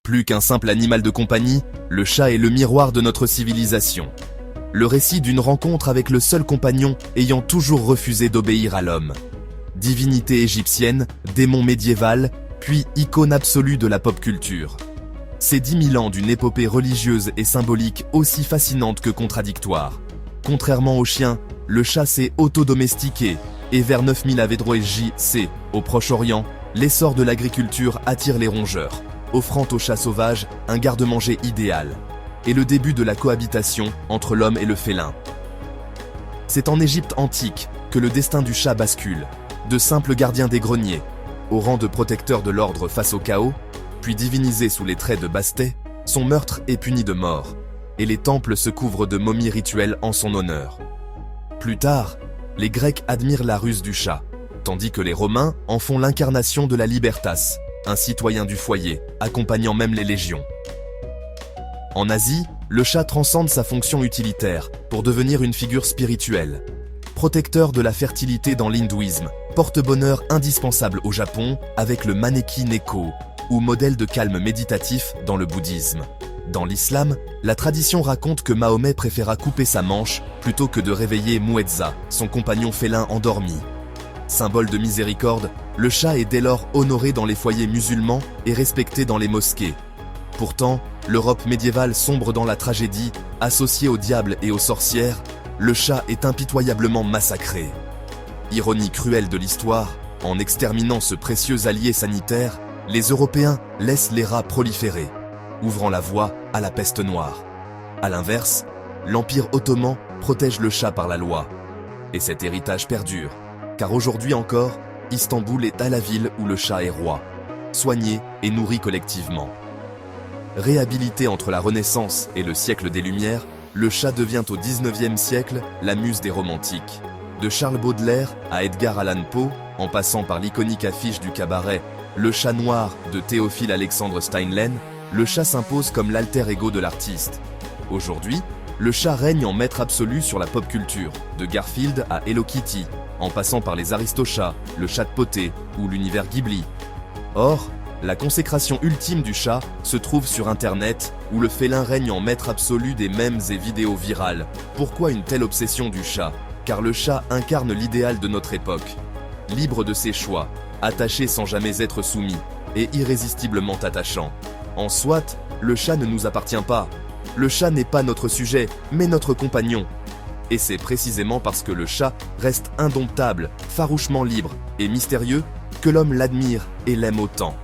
Plus qu'un simple animal de compagnie, le chat est le miroir de notre civilisation. Le récit d'une rencontre avec le seul compagnon ayant toujours refusé d'obéir à l'homme. Divinité égyptienne, démon médiéval, puis icône absolue de la pop culture. C'est 10 000 ans d'une épopée religieuse et symbolique aussi fascinante que contradictoire. Contrairement au chien, le chat s'est auto-domestiqué, et vers 9000 AD, au Proche-Orient, l'essor de l'agriculture attire les rongeurs, offrant aux chats sauvages un garde-manger idéal, et le début de la cohabitation entre l'homme et le félin. C'est en Égypte antique que le destin du chat bascule, de simple gardien des greniers, au rang de protecteur de l'ordre face au chaos, puis divinisé sous les traits de Bastet, son meurtre est puni de mort, et les temples se couvrent de momies rituelles en son honneur. Plus tard, les Grecs admirent la ruse du chat, tandis que les Romains en font l'incarnation de la libertas, un citoyen du foyer, accompagnant même les légions. En Asie, le chat transcende sa fonction utilitaire pour devenir une figure spirituelle. Protecteur de la fertilité dans l'hindouisme, porte-bonheur indispensable au Japon avec le maneki neko, ou modèle de calme méditatif dans le bouddhisme. Dans l'islam, la tradition raconte que Mahomet préféra couper sa manche plutôt que de réveiller Mouedza, son compagnon félin endormi. Symbole de miséricorde, le chat est dès lors honoré dans les foyers musulmans et respecté dans les mosquées. Pourtant, l'Europe médiévale sombre dans la tragédie, associée au diable et aux sorcières, le chat est impitoyablement massacré. Ironie cruelle de l'histoire, en exterminant ce précieux allié sanitaire, les Européens laissent les rats proliférer, ouvrant la voie à la peste noire. A l'inverse, l'Empire ottoman protège le chat par la loi. Et cet héritage perdure, car aujourd'hui encore, Istanbul est la ville où le chat est roi, soigné et nourri collectivement. Réhabilité entre la Renaissance et le siècle des Lumières, le chat devient au XIXe siècle la muse des romantiques. De Charles Baudelaire à Edgar Allan Poe, en passant par l'iconique affiche du cabaret Le Chat Noir de Théophile Alexandre Steinlen, le chat s'impose comme l'alter ego de l'artiste. Aujourd'hui, le chat règne en maître absolu sur la pop culture, de Garfield à Hello Kitty, en passant par les Aristochats, le chat de potée ou l'univers Ghibli. Or, la consécration ultime du chat se trouve sur Internet, où le félin règne en maître absolu des mèmes et vidéos virales. Pourquoi une telle obsession du chat? Car le chat incarne l'idéal de notre époque. Libre de ses choix, attaché sans jamais être soumis, et irrésistiblement attachant. En soit, le chat ne nous appartient pas. Le chat n'est pas notre sujet, mais notre compagnon. Et c'est précisément parce que le chat reste indomptable, farouchement libre et mystérieux que l'homme l'admire et l'aime autant.